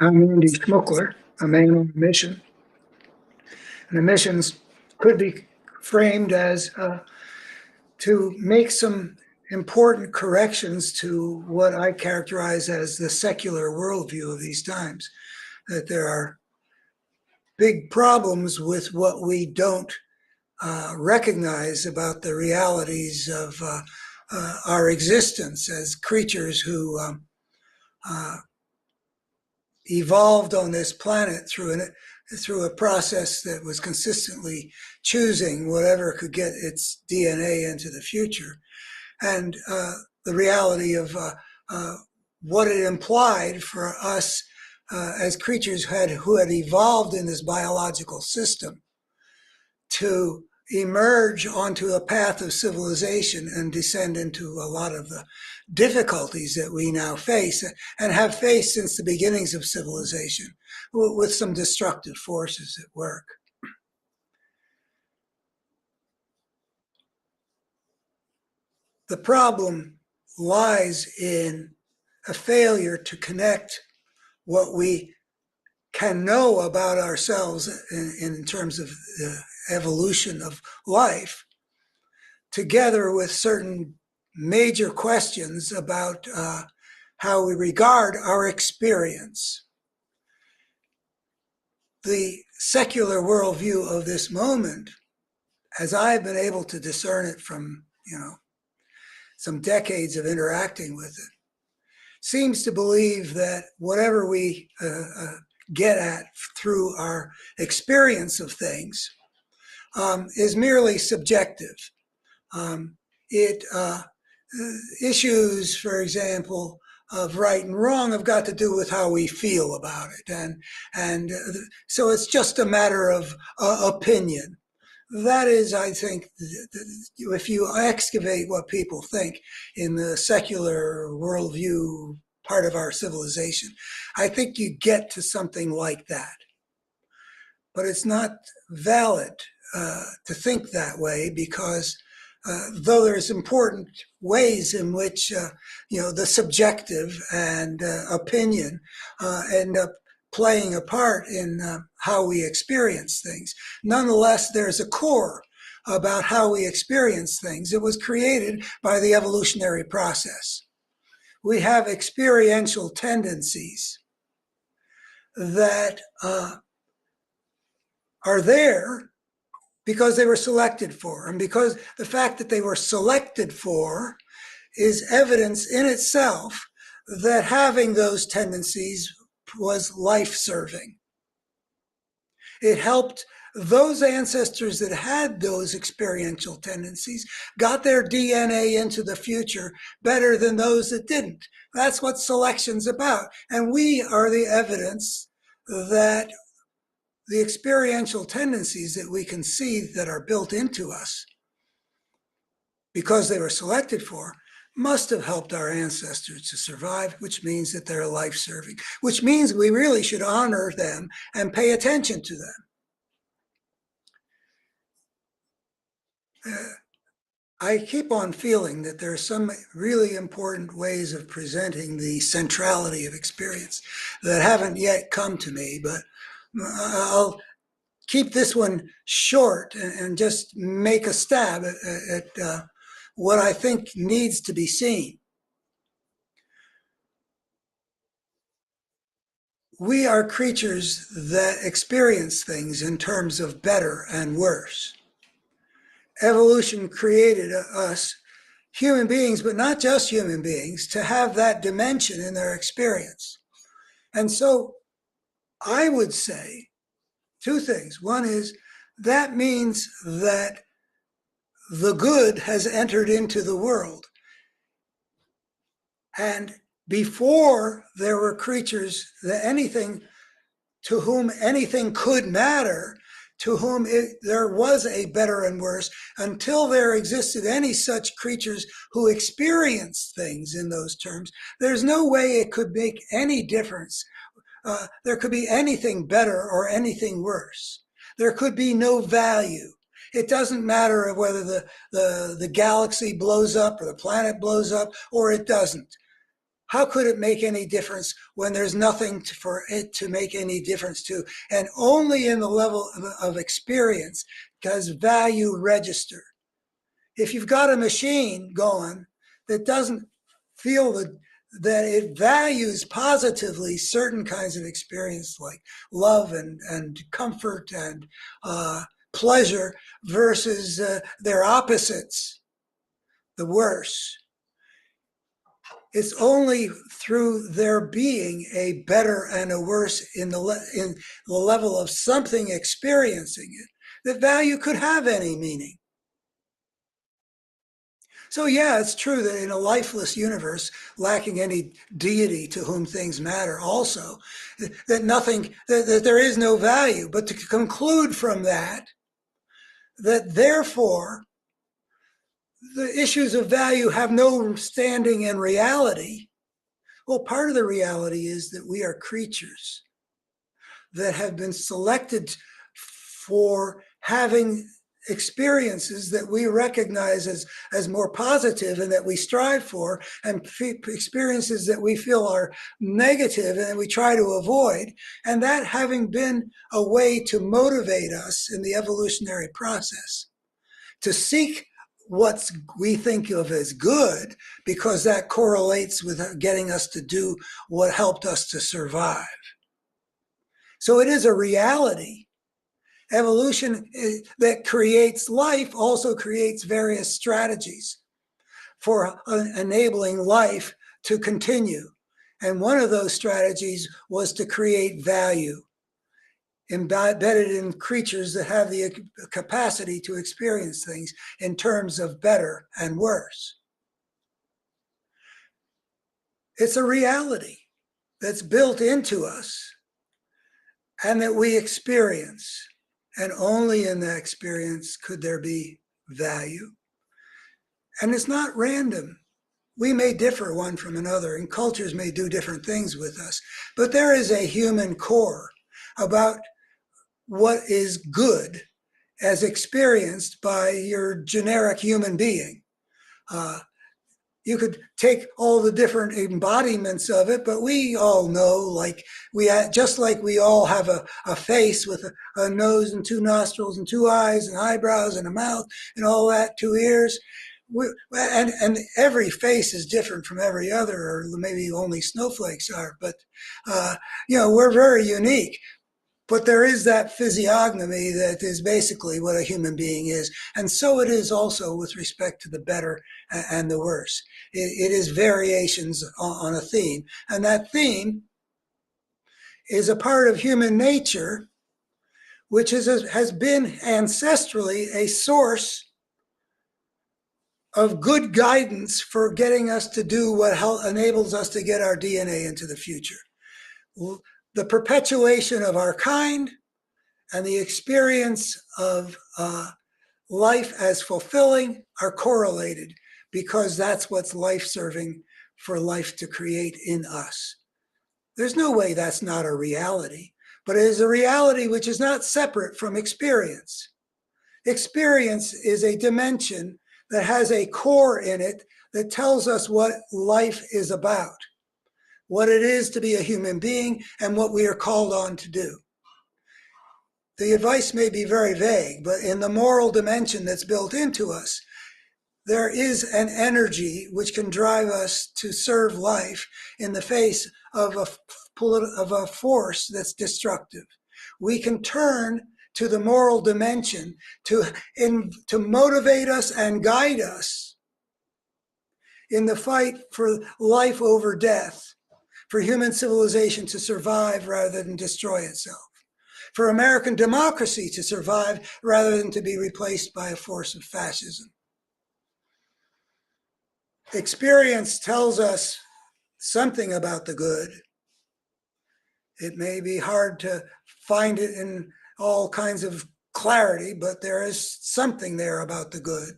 I'm Andy Schmuckler, a man on a mission. And the missions could be framed as to make some important corrections to what I characterize as the secular worldview of these times. That there are big problems with what we don't recognize about the realities of our existence as creatures who evolved on this planet through a process that was consistently choosing whatever could get its DNA into the future, and the reality of what it implied for us as creatures who had evolved in this biological system to emerge onto a path of civilization and descend into a lot of the difficulties that we now face and have faced since the beginnings of civilization, with some destructive forces at work. The problem lies in a failure to connect what we can know about ourselves in terms of the evolution of life together with certain major questions about how we regard our experience. The secular worldview of this moment, as I've been able to discern it from, some decades of interacting with it, seems to believe that whatever we get at through our experience of things is merely subjective. It issues, for example, of right and wrong have got to do with how we feel about it, and so it's just a matter of opinion. That is, I think, if you excavate what people think in the secular worldview part of our civilization, I think you get to something like that. But it's not valid to think that way because though there's important ways in which the subjective and opinion end up playing a part in how we experience things. Nonetheless, there's a core about how we experience things. It was created by the evolutionary process. We have experiential tendencies that are there because they were selected for. And because the fact that they were selected for is evidence in itself that having those tendencies was life-serving. It helped those ancestors that had those experiential tendencies, got their DNA into the future better than those that didn't. That's what selection's about. And we are the evidence that the experiential tendencies that we can see that are built into us because they were selected for must have helped our ancestors to survive, which means that they're life-serving, which means we really should honor them and pay attention to them. I keep on feeling that there are some really important ways of presenting the centrality of experience that haven't yet come to me, but I'll keep this one short and just make a stab at what I think needs to be seen. We are creatures that experience things in terms of better and worse. Evolution created us, human beings, but not just human beings, to have that dimension in their experience. And so I would say two things. One is that means that the good has entered into the world. And before there were creatures that to whom anything could matter, to whom there was a better and worse, until there existed any such creatures who experienced things in those terms, there's no way it could make any difference. There could be anything better or anything worse. There could be no value. It doesn't matter whether the galaxy blows up or the planet blows up or it doesn't. how could it make any difference when there's nothing for it to make any difference to? And only in the level of experience does value register. If you've got a machine going that doesn't feel that it values positively certain kinds of experience like love and comfort and pleasure versus their opposites, the worse. It's only through there being a better and a worse in the level of something experiencing it that value could have any meaning. So yeah, it's true that in a lifeless universe, lacking any deity to whom things matter also, that there is no value. But to conclude from that therefore the issues of value have no standing in reality, well, part of the reality is that we are creatures that have been selected for having experiences that we recognize as more positive and that we strive for, and experiences that we feel are negative and that we try to avoid. And that having been a way to motivate us in the evolutionary process to seek what we think of as good, because that correlates with getting us to do what helped us to survive. So it is a reality. Evolution that creates life also creates various strategies for enabling life to continue. And one of those strategies was to create value embedded in creatures that have the capacity to experience things in terms of better and worse. It's a reality that's built into us and that we experience. And only in that experience could there be value. And it's not random. We may differ one from another, and cultures may do different things with us, but there is a human core about what is good as experienced by your generic human being. You could take all the different embodiments of it, but we all know, like just like we all have a face with a nose and two nostrils and two eyes and eyebrows and a mouth and all that, two ears. And every face is different from every other, or maybe only snowflakes are. But we're very unique. But there is that physiognomy that is basically what a human being is. And so it is also with respect to the better and the worse. It is variations on a theme. And that theme is a part of human nature, which has been ancestrally a source of good guidance for getting us to do what enables us to get our DNA into the future. The perpetuation of our kind and the experience of life as fulfilling are correlated, because that's what's life-serving for life to create in us. There's no way that's not a reality, but it is a reality which is not separate from experience. Experience is a dimension that has a core in it that tells us what life is about, what it is to be a human being, and what we are called on to do. The advice may be very vague, but in the moral dimension that's built into us, there is an energy which can drive us to serve life in the face of a force that's destructive. We can turn to the moral dimension to motivate us and guide us in the fight for life over death, for human civilization to survive rather than destroy itself, for American democracy to survive rather than to be replaced by a force of fascism. Experience tells us something about the good. It may be hard to find it in all kinds of clarity, but there is something there about the good.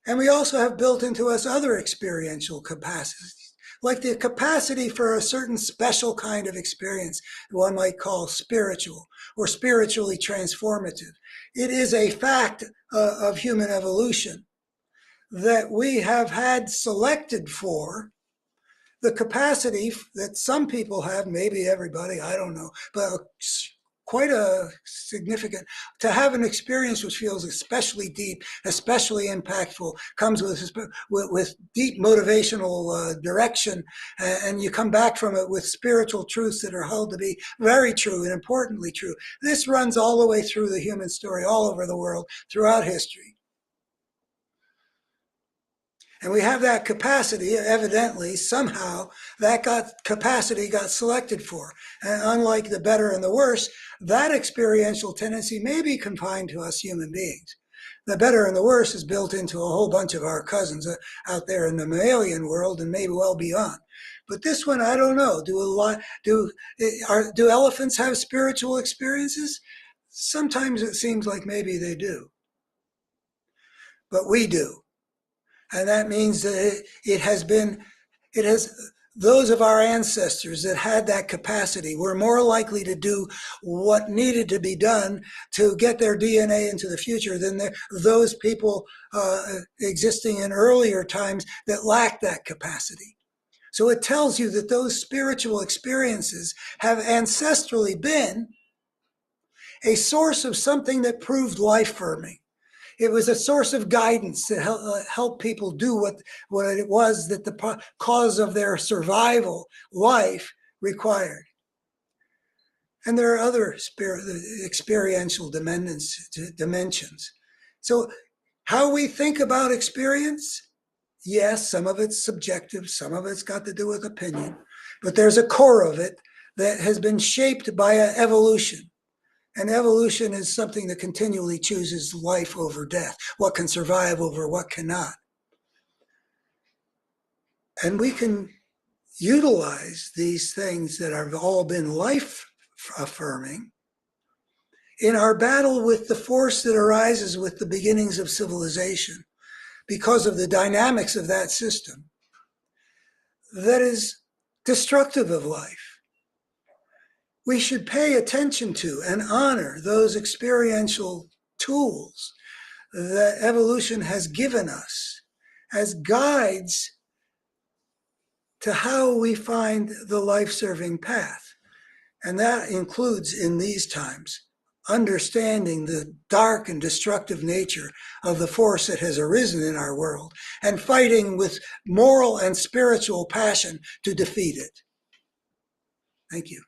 And we also have built into us other experiential capacities, like the capacity for a certain special kind of experience one might call spiritual or spiritually transformative. It is a fact of human evolution that we have had selected for the capacity that some people have, maybe everybody, I don't know, but quite a significant, to have an experience which feels especially deep, especially impactful, comes with deep motivational direction, and you come back from it with spiritual truths that are held to be very true and importantly true. This runs all the way through the human story, all over the world, throughout history. And we have that capacity, evidently, somehow, that capacity got selected for. And unlike the better and the worse, that experiential tendency may be confined to us human beings. The better and the worse is built into a whole bunch of our cousins out there in the mammalian world and maybe well beyond. But this one, I don't know. Do elephants have spiritual experiences? Sometimes it seems like maybe they do. But we do. And that means that it has those of our ancestors that had that capacity were more likely to do what needed to be done to get their DNA into the future than those people existing in earlier times that lacked that capacity. So it tells you that those spiritual experiences have ancestrally been a source of something that proved life-affirming. It was a source of guidance to help people do what it was that the cause of their survival, life, required. And there are other experiential dimensions. So how we think about experience, yes, some of it's subjective, some of it's got to do with opinion, but there's a core of it that has been shaped by evolution. And evolution is something that continually chooses life over death, what can survive over what cannot. And we can utilize these things that have all been life-affirming in our battle with the force that arises with the beginnings of civilization because of the dynamics of that system that is destructive of life. We should pay attention to and honor those experiential tools that evolution has given us as guides to how we find the life-serving path. And that includes, in these times, understanding the dark and destructive nature of the force that has arisen in our world and fighting with moral and spiritual passion to defeat it. Thank you.